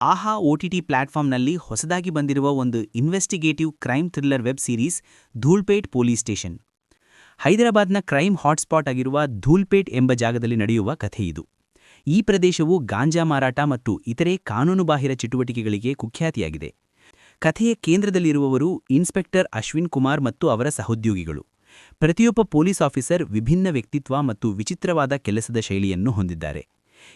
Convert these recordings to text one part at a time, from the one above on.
ಆಹಾ OTT ಪ್ಲಾಟ್ಫಾರ್ಮ್ನಲ್ಲಿ ಹೊಸದಾಗಿ ಬಂದಿರುವ ಒಂದು investigative crime thriller web series Dhoolpet police station. ಹೈದರಾಬಾದ್ನ ಕ್ರೈಮ್ ಹಾಟ್ಸ್ಪಾಟ್ ಆಗಿರುವ ಧೂಲ್ಪೇಟ್ ಎಂಬ ಜಾಗದಲ್ಲಿ ನಡೆಯುವ ಕಥೆಯಿದು. ಈ ಪ್ರದೇಶವು ಗಾಂಜಾ ಮಾರಾಟ ಮತ್ತು ಇತರೆ ಕಾನೂನುಬಾಹಿರ ಚಟುವಟಿಕೆಗಳಿಗೆ ಕುಖ್ಯಾತಿಯಾಗಿದೆ. ಕಥೆಯ ಕೇಂದ್ರದಲ್ಲಿರುವವರು ಇನ್ಸ್ಪೆಕ್ಟರ್ ಅಶ್ವಿನ್ ಕುಮಾರ್ ಮತ್ತು ಅವರ ಸಹೋದ್ಯೋಗಿಗಳು. ಪ್ರತಿಯೊಬ್ಬ ಪೊಲೀಸ್ ಆಫೀಸರ್ ವಿಭಿನ್ನ ವ್ಯಕ್ತಿತ್ವ ಮತ್ತು ವಿಚಿತ್ರವಾದ ಕೆಲಸದ ಶೈಲಿಯನ್ನು ಹೊಂದಿದ್ದಾರೆ.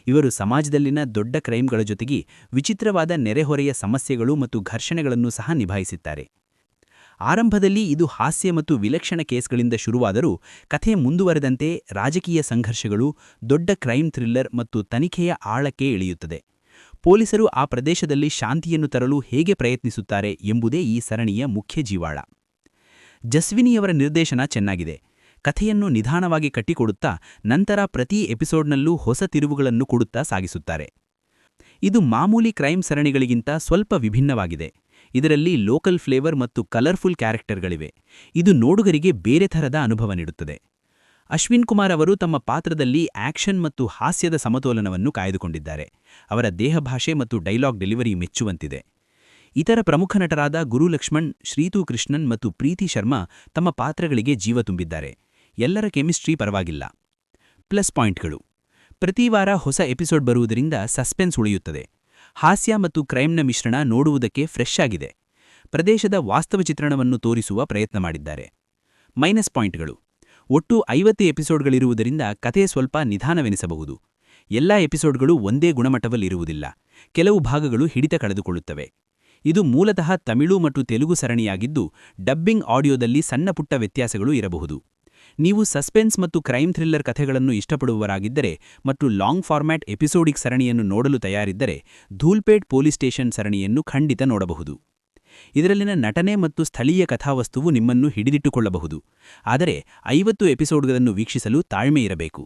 ಇವರು ಸಮಾಜದಲ್ಲಿನ ದೊಡ್ಡ ಕ್ರೈಮ್ಗಳ ಜೊತೆಗೆ ವಿಚಿತ್ರವಾದ ನೆರೆಹೊರೆಯ ಸಮಸ್ಯೆಗಳು ಮತ್ತು ಘರ್ಷಣೆಗಳನ್ನು ಸಹ ನಿಭಾಯಿಸುತ್ತಾರೆ. ಆರಂಭದಲ್ಲಿ ಇದು ಹಾಸ್ಯ ಮತ್ತು ವಿಲಕ್ಷಣ ಕೇಸ್ಗಳಿಂದ ಶುರುವಾದರೂ ಕಥೆ ಮುಂದುವರೆದಂತೆ ರಾಜಕೀಯ ಸಂಘರ್ಷಗಳು, ದೊಡ್ಡ ಕ್ರೈಮ್ ಥ್ರಿಲ್ಲರ್ ಮತ್ತು ತನಿಖೆಯ ಆಳಕ್ಕೆ ಇಳಿಯುತ್ತದೆ. ಪೊಲೀಸರು ಆ ಪ್ರದೇಶದಲ್ಲಿ ಶಾಂತಿಯನ್ನು ತರಲು ಹೇಗೆ ಪ್ರಯತ್ನಿಸುತ್ತಾರೆ ಎಂಬುದೇ ಈ ಸರಣಿಯ ಮುಖ್ಯ ಜೀವಾಳ. ಜಸ್ವಿನಿಯವರ ನಿರ್ದೇಶನ ಚೆನ್ನಾಗಿದೆ. ಕಥೆಯನ್ನು ನಿಧಾನವಾಗಿ ಕಟ್ಟಿಕೊಡುತ್ತಾ ನಂತರ ಪ್ರತಿ ಎಪಿಸೋಡ್ನಲ್ಲೂ ಹೊಸ ತಿರುವುಗಳನ್ನು ಕೊಡುತ್ತಾ ಸಾಗಿಸುತ್ತಾರೆ. ಇದು ಮಾಮೂಲಿ ಕ್ರೈಮ್ ಸರಣಿಗಳಿಗಿಂತ ಸ್ವಲ್ಪ ವಿಭಿನ್ನವಾಗಿದೆ. ಇದರಲ್ಲಿ ಲೋಕಲ್ ಫ್ಲೇವರ್ ಮತ್ತು ಕಲರ್ಫುಲ್ ಕ್ಯಾರೆಕ್ಟರ್ಗಳಿವೆ. ಇದು ನೋಡುಗರಿಗೆ ಬೇರೆ ಥರದ ಅನುಭವ ನೀಡುತ್ತದೆ. ಅಶ್ವಿನ್ ಕುಮಾರ್ ಅವರು ತಮ್ಮ ಪಾತ್ರದಲ್ಲಿ ಆಕ್ಷನ್ ಮತ್ತು ಹಾಸ್ಯದ ಸಮತೋಲನವನ್ನು ಕಾಯ್ದುಕೊಂಡಿದ್ದಾರೆ. ಅವರ ದೇಹಭಾಷೆ ಮತ್ತು ಡೈಲಾಗ್ ಡೆಲಿವರಿ ಮೆಚ್ಚುವಂತಿದೆ. ಇತರ ಪ್ರಮುಖ ನಟರಾದ ಗುರು ಲಕ್ಷ್ಮಣ್, ಶ್ರೀತು ಕೃಷ್ಣನ್ ಮತ್ತು ಪ್ರೀತಿ ಶರ್ಮಾ ತಮ್ಮ ಪಾತ್ರಗಳಿಗೆ ಜೀವ ತುಂಬಿದ್ದಾರೆ. ಎಲ್ಲರ ಕೆಮಿಸ್ಟ್ರಿ ಪರವಾಗಿಲ್ಲ. ಪ್ಲಸ್ ಪಾಯಿಂಟ್ಗಳು: ಪ್ರತಿ ವಾರ ಹೊಸ ಎಪಿಸೋಡ್ ಬರುವುದರಿಂದ ಸಸ್ಪೆನ್ಸ್ ಉಳಿಯುತ್ತದೆ. ಹಾಸ್ಯ ಮತ್ತು ಕ್ರೈಮ್ನ ಮಿಶ್ರಣ ನೋಡುವುದಕ್ಕೆ ಫ್ರೆಶ್ ಆಗಿದೆ. ಪ್ರದೇಶದ ವಾಸ್ತವ ಚಿತ್ರಣವನ್ನು ತೋರಿಸುವ ಪ್ರಯತ್ನ ಮಾಡಿದ್ದಾರೆ. ಮೈನಸ್ ಪಾಯಿಂಟ್ಗಳು: ಒಟ್ಟು 50 ಎಪಿಸೋಡ್ಗಳಿರುವುದರಿಂದ ಕಥೆ ಸ್ವಲ್ಪ ನಿಧಾನವೆನಿಸಬಹುದು. ಎಲ್ಲ ಎಪಿಸೋಡ್ಗಳು ಒಂದೇ ಗುಣಮಟ್ಟದಲ್ಲಿರುವುದಿಲ್ಲ. ಕೆಲವು ಭಾಗಗಳು ಹಿಡಿತ ಕಳೆದುಕೊಳ್ಳುತ್ತವೆ. ಇದು ಮೂಲತಃ ತಮಿಳು ಮತ್ತು ತೆಲುಗು ಸರಣಿಯಾಗಿದ್ದು, ಡಬ್ಬಿಂಗ್ ಆಡಿಯೋದಲ್ಲಿ ಸಣ್ಣಪುಟ್ಟ ವ್ಯತ್ಯಾಸಗಳು ಇರಬಹುದು. ನೀವು ಸಸ್ಪೆನ್ಸ್ ಮತ್ತು ಕ್ರೈಮ್ ಥ್ರಿಲ್ಲರ್ ಕಥೆಗಳನ್ನು ಇಷ್ಟಪಡುವವರಾಗಿದ್ದರೆ ಮತ್ತು ಲಾಂಗ್ ಫಾರ್ಮ್ಯಾಟ್ ಎಪಿಸೋಡಿಕ್ ಸರಣಿಯನ್ನು ನೋಡಲು ತಯಾರಿದ್ದರೆ ಧೂಲ್ಪೇಟ್ ಪೊಲೀಸ್ ಸ್ಟೇಷನ್ ಸರಣಿಯನ್ನು ಖಂಡಿತ ನೋಡಬಹುದು. ಇದರಲ್ಲಿನ ನಟನೆ ಮತ್ತು ಸ್ಥಳೀಯ ಕಥಾವಸ್ತುವು ನಿಮ್ಮನ್ನು ಹಿಡಿದಿಟ್ಟುಕೊಳ್ಳಬಹುದು. ಆದರೆ 50 ಎಪಿಸೋಡ್ಗಳನ್ನು ವೀಕ್ಷಿಸಲು ತಾಳ್ಮೆ ಇರಬೇಕು.